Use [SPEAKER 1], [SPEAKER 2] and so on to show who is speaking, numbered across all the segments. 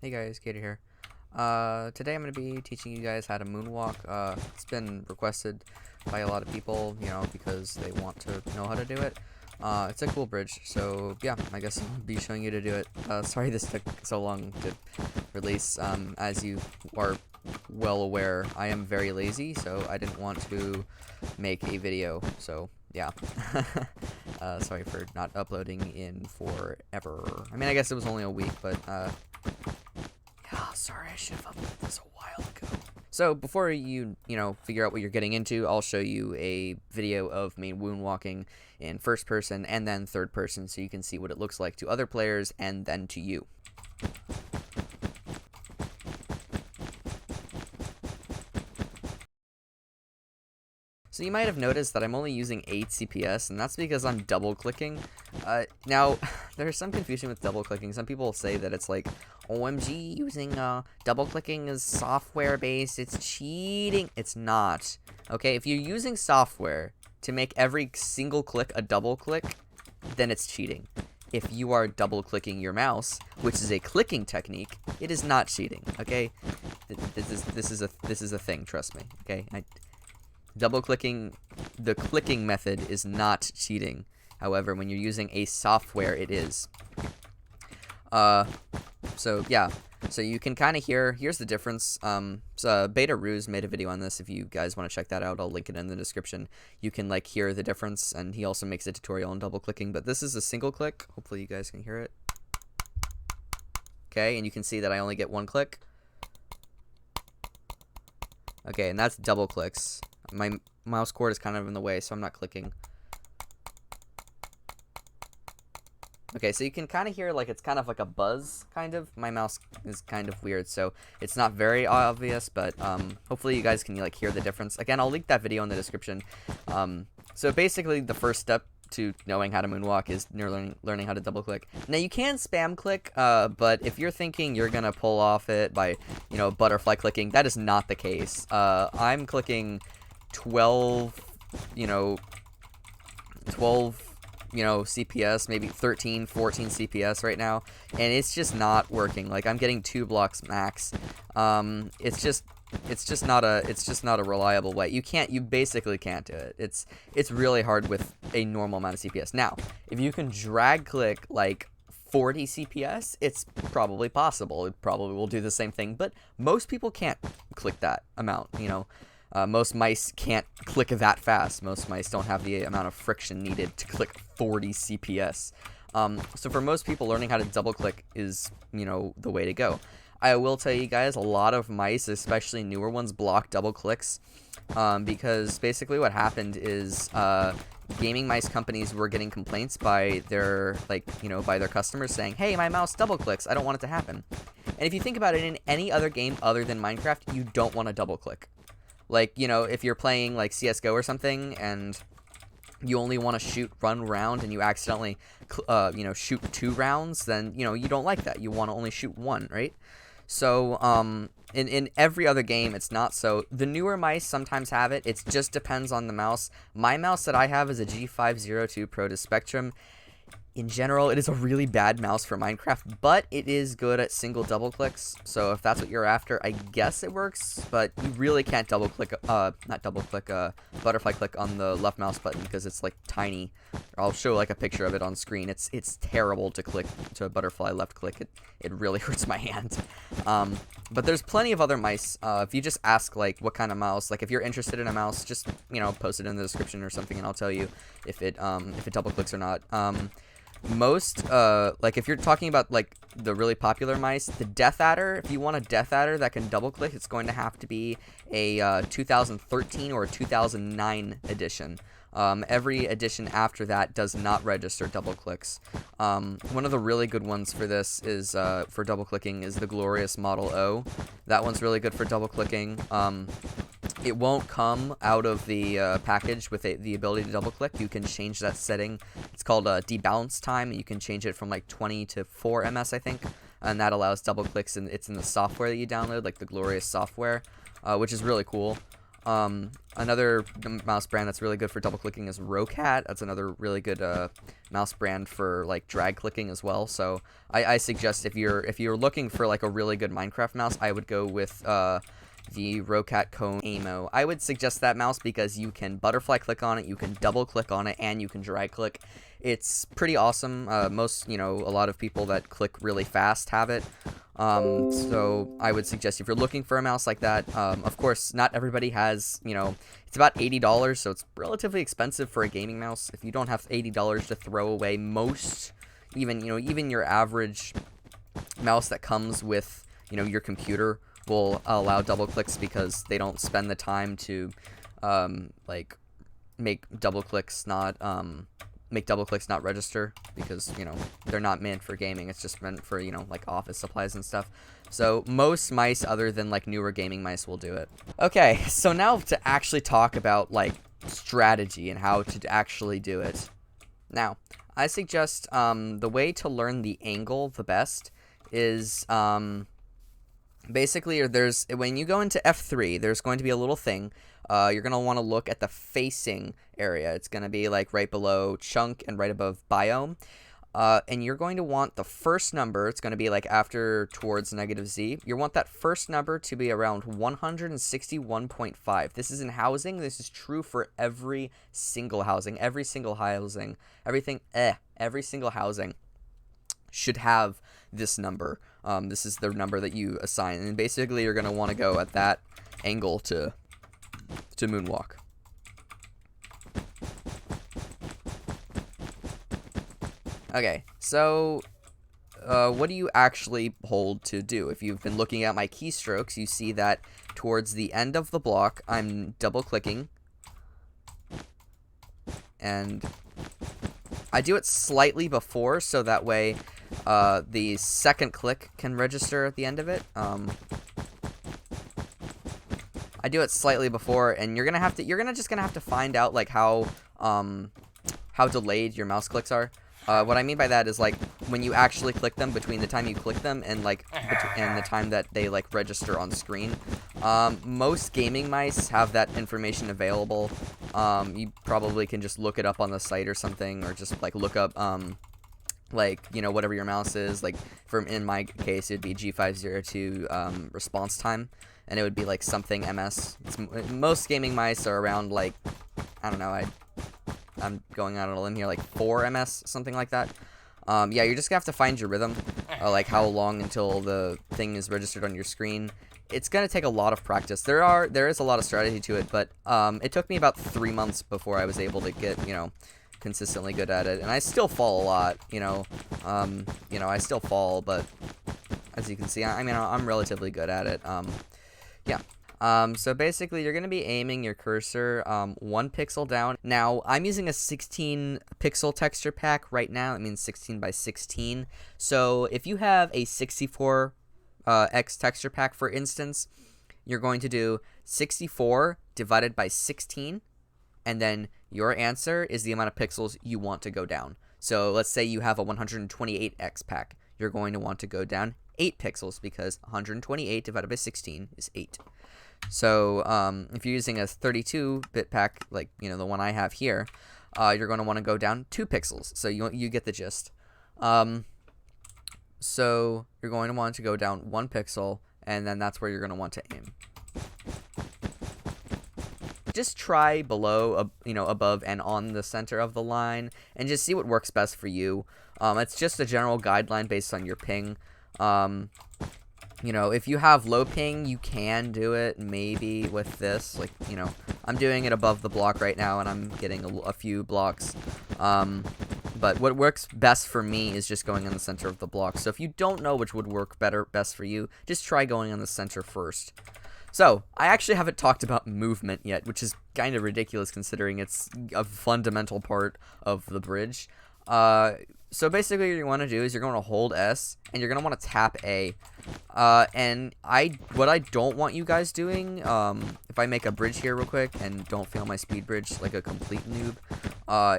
[SPEAKER 1] Hey guys, Katie here. Today I'm going to be teaching you guys how to moonwalk. It's been requested by a lot of people, because they want to know how to do it. It's a cool bridge, so yeah, I guess I'll be showing you to do it. Sorry this took so long to release. As you are well aware, I am very lazy, so I didn't want to make a video, so yeah. Sorry for not uploading in forever. I mean, I guess it was only a week, but yeah, sorry, I should have uploaded this a while ago. So before you figure out what you're getting into, I'll show you a video of me moonwalking in first person and then third person so you can see what it looks like to other players and then to you. So you might have noticed that I'm only using 8 CPS, and that's because I'm double clicking. Now, there's some confusion with double clicking. Some people say that it's like, OMG, using double clicking is software based, it's cheating. It's not. Okay, if you're using software to make every single click a double click, then it's cheating. If you are double clicking your mouse, which is a clicking technique, it is not cheating. Okay, this is a thing. Trust me. Okay, double clicking, the clicking method is not cheating. However, when you're using a software, it is. So yeah, so you can kind of here's the difference. So Beta Ruse made a video on this. If you guys want to check that out, I'll link it in the description. You can like hear the difference, and he also makes a tutorial on double clicking, but this is a single click. Hopefully you guys can hear it. Okay, and you can see that I only get one click. Okay, and that's double clicks. My mouse cord is kind of in the way, so I'm not clicking. Okay, so you can kind of hear, like, it's kind of like a buzz, kind of. My mouse is kind of weird, so it's not very obvious, but hopefully you guys can, like, hear the difference. Again, I'll link that video in the description. So basically, the first step to knowing how to moonwalk is learning how to double click. Now, you can spam click, but if you're thinking you're gonna pull off it by, butterfly clicking, that is not the case. I'm clicking 12, 12 CPS, maybe 13, 14 CPS right now, and it's just not working. Like, I'm getting 2 blocks max. It's just not a reliable way. You basically can't do it. It's really hard with a normal amount of CPS. Now, if you can drag click like 40 CPS, it's probably possible. It probably will do the same thing, but most people can't click that amount, most mice can't click that fast. Most mice don't have the amount of friction needed to click 40 CPS. So for most people, learning how to double click is, the way to go. I will tell you guys, a lot of mice, especially newer ones, block double clicks, because basically what happened is gaming mice companies were getting complaints by their by their customers saying, hey, my mouse double clicks, I don't want it to happen. And if you think about it, in any other game other than Minecraft, you don't want to double click. Like, if you're playing, like, CSGO or something, and you only want to run round, and you accidentally, shoot 2 rounds, then, you don't like that. You want to only shoot 1, right? So, in every other game, it's not so. The newer mice sometimes have it. It just depends on the mouse. My mouse that I have is a G502 Pro to Spectrum. In general, it is a really bad mouse for Minecraft, but it is good at single double clicks, so if that's what you're after, I guess it works, but you really can't double click, butterfly click on the left mouse button, because it's, like, tiny. I'll show, like, a picture of it on screen. It's terrible to click to a butterfly left click. It really hurts my hand. But there's plenty of other mice. If you just ask, like, what kind of mouse, like, if you're interested in a mouse, just, post it in the description or something, and I'll tell you if it double clicks or not. Most, like, if you're talking about, like, the really popular mice, the Death Adder, if you want a Death Adder that can double click, it's going to have to be a 2013 or a 2009 edition. Every edition after that does not register double clicks. One of the really good ones for this is, for double clicking, is the Glorious Model O. That one's really good for double clicking. It won't come out of the package with the ability to double click. You can change that setting. It's called debalance time. You can change it from like 20 to 4 ms, I think, and that allows double clicks, and it's in the software that you download, like the Glorious software, which is really cool. Another mouse brand that's really good for double clicking is Rocat. That's another really good mouse brand for like drag clicking as well. So I suggest if you're looking for like a really good Minecraft mouse, I would go with the Rocat Cone Amo. I would suggest that mouse because you can butterfly click on it, you can double click on it, and you can drag click. It's pretty awesome. A lot of people that click really fast have it. So I would suggest if you're looking for a mouse like that, of course, not everybody has, it's about $80, so it's relatively expensive for a gaming mouse. If you don't have $80 to throw away, even your average mouse that comes with, your computer will allow double clicks because they don't spend the time to, make double clicks not register because, they're not meant for gaming. It's just meant for, like office supplies and stuff. So most mice other than like newer gaming mice will do it. Okay, so now to actually talk about like strategy and how to actually do it. Now, I suggest the way to learn the angle the best is basically when you go into F3, there's going to be a little thing. You're going to want to look at the facing area. It's going to be like right below chunk and right above biome. And you're going to want the first number. It's going to be like after towards -Z. You want that first number to be around 161.5. This is in housing. This is true for every single housing. Every single housing should have this number. This is the number that you assign. And basically you're going to want to go at that angle to Moonwalk. Okay, so what do you actually hold to do? If you've been looking at my keystrokes, you see that towards the end of the block, I'm double clicking. And I do it slightly before, so that way the second click can register at the end of it. I do it slightly before, and you're just gonna have to find out like how delayed your mouse clicks are. What I mean by that is like when you actually click them, between the time you click them and and the time that they like register on screen. Most gaming mice have that information available. You probably can just look it up on the site or something, or just like look up whatever your mouse is. Like in my case, it'd be G502 response time, and it would be like something ms. Most gaming mice are around like, I don't know, I'm going out on a limb here, like 4 ms, something like that. Yeah, you're just gonna have to find your rhythm, like how long until the thing is registered on your screen. It's gonna take a lot of practice. There is a lot of strategy to it, but it took me about 3 months before I was able to get, consistently good at it. And I still fall a lot, I still fall, but as you can see, I'm relatively good at it. Yeah. So basically, you're going to be aiming your cursor 1 pixel down. Now, I'm using a 16 pixel texture pack right now. It means 16 by 16. So if you have a 64 X texture pack, for instance, you're going to do 64 divided by 16, and then your answer is the amount of pixels you want to go down. So let's say you have a 128X pack. You're going to want to go down 8 pixels because 128 divided by 16 is 8. So if you're using a 32-bit pack, like the one I have here, you're going to want to go down 2 pixels. So you get the gist. So you're going to want to go down 1 pixel, and then that's where you're going to want to aim. Just try below, above and on the center of the line, and just see what works best for you. It's just a general guideline based on your ping. If you have low ping, you can do it maybe with this. Like, I'm doing it above the block right now, and I'm getting a few blocks. But what works best for me is just going in the center of the block. So if you don't know which would work best for you, just try going in the center first. So, I actually haven't talked about movement yet, which is kind of ridiculous considering it's a fundamental part of the bridge. So basically what you want to do is you're going to hold S, and you're going to want to tap A. And what I don't want you guys doing, if I make a bridge here real quick, and don't fail my speed bridge like a complete noob,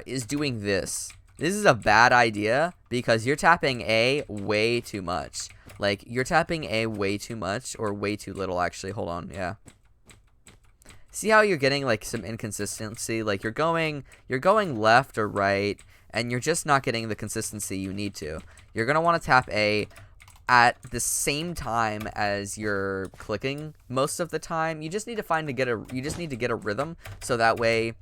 [SPEAKER 1] is doing this. This is a bad idea, because you're tapping A way too much. Like, you're tapping A way too much, or way too little, actually. Hold on, yeah. see how you're getting like some inconsistency? Like you're going left or right, and you're just not getting the consistency you need to. You're gonna want to tap A at the same time as you're clicking most of the time. You just need to get a rhythm, so that way,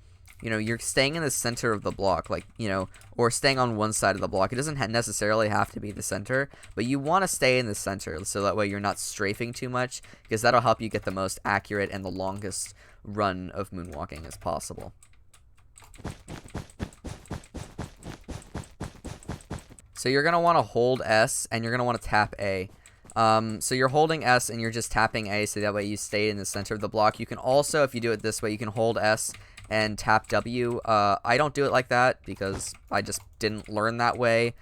[SPEAKER 1] you know, you're staying in the center of the block, like, you know, or staying on one side of the block. It doesn't necessarily have to be the center, but you want to stay in the center so that way you're not strafing too much, because that'll help you get the most accurate and the longest run of moonwalking as possible. So you're going to want to hold S, and you're going to want to tap A. So you're holding S, and you're just tapping A, so that way you stay in the center of the block. You can also, if you do it this way, you can hold S and tap W. I don't do it like that, because I just didn't learn that way.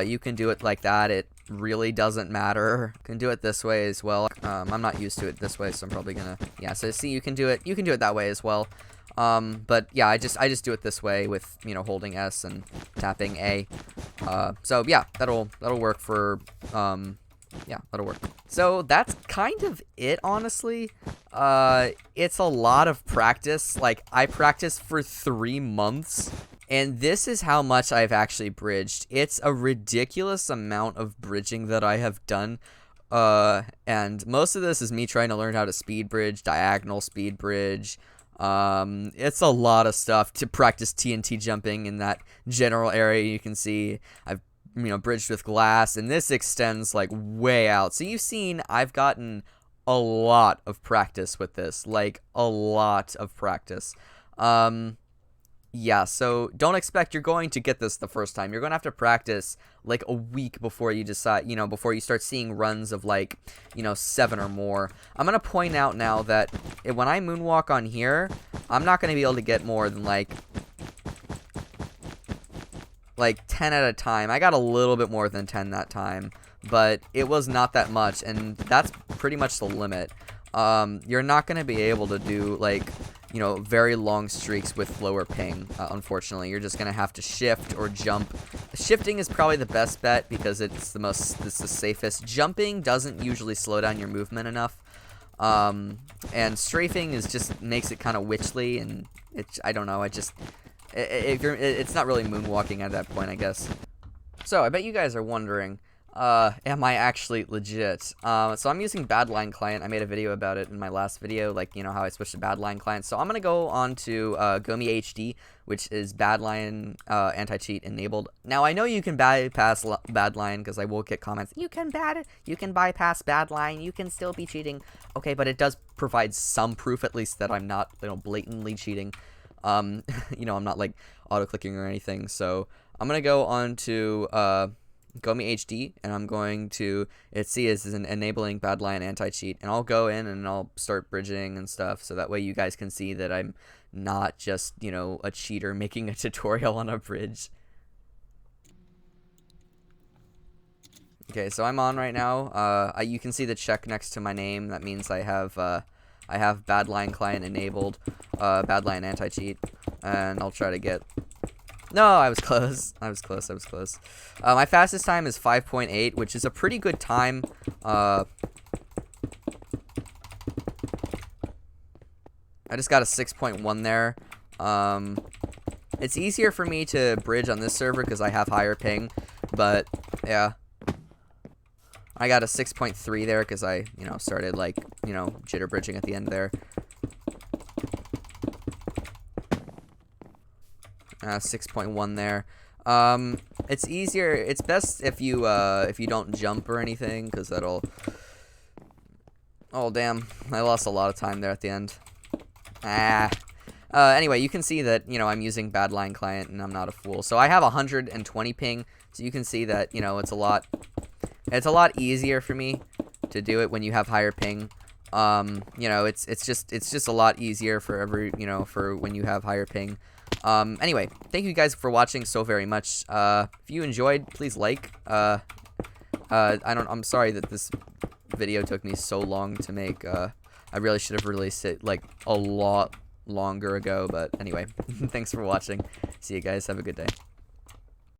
[SPEAKER 1] You can do it like that. It really doesn't matter. You can do it this way as well. I'm not used to it this way, so I'm probably going to... Yeah, so see, you can do it that way as well. But yeah, I just do it this way with, you know, holding S and tapping A. So yeah, that'll work for, yeah, that'll work. So that's kind of it, honestly. It's a lot of practice. Like, I practiced for 3 months, and this is how much I've actually bridged. It's a ridiculous amount of bridging that I have done. And most of this is me trying to learn how to speed bridge, diagonal speed bridge. It's a lot of stuff to practice TNT jumping in that general area. You can see I've, you know, bridged with glass, and this extends like way out. So you've seen I've gotten a lot of practice with this, like a lot of practice. Yeah, so don't expect you're going to get this the first time. You're going to have to practice like a week before you decide, you know, before you start seeing runs of like, you know, 7 or more. I'm going to point out now that when I moonwalk on here, I'm not going to be able to get more than like 10 at a time. I got a little bit more than 10 that time, but it was not that much, and that's pretty much the limit. You're not going to be able to do like, you know, very long streaks with lower ping, unfortunately. You're just going to have to shift or jump. Shifting is probably the best bet because it's the safest. Jumping doesn't usually slow down your movement enough. And strafing just makes it kind of witchly, and I don't know, it's not really moonwalking at that point, I guess. So, I bet you guys are wondering, am I actually legit? So I'm using Badlion Client. I made a video about it in my last video, like, you know, how I switched to Badlion Client. So I'm going to go on to Gomi HD, which is Badlion anti-cheat enabled. Now, I know you can bypass Badlion, because I will get comments, you can bypass Badlion, you can still be cheating. Okay, but it does provide some proof, at least, that I'm not, you know, blatantly cheating. You know, I'm not, like, auto-clicking or anything. So I'm going to go on to Gomi HD, and I'm going to, this is an enabling Badlion anti-cheat, and I'll go in and I'll start bridging and stuff, so that way you guys can see that I'm not just, you know, a cheater making a tutorial on a bridge. Okay, so I'm on right now. You can see the check next to my name. That means I have Badlion Client enabled, Badlion anti-cheat, and I'll try to get... No, I was close. I was close. My fastest time is 5.8, which is a pretty good time. I just got a 6.1 there. It's easier for me to bridge on this server because I have higher ping, but yeah. I got a 6.3 there because I, you know, started like, you know, jitter bridging at the end there. 6.1 there. It's easier. It's best if you don't jump or anything, because that'll... Oh, damn. I lost a lot of time there at the end. Anyway, you can see that, you know, I'm using Badlion Client, and I'm not a fool. So I have 120 ping, so you can see that, you know, it's a lot easier for me to do it when you have higher ping. You know, it's just a lot easier for for when you have higher ping. Anyway, thank you guys for watching so very much. If you enjoyed, please like. I'm sorry that this video took me so long to make. I really should have released it like a lot longer ago, but anyway, thanks for watching. See you guys. Have a good day.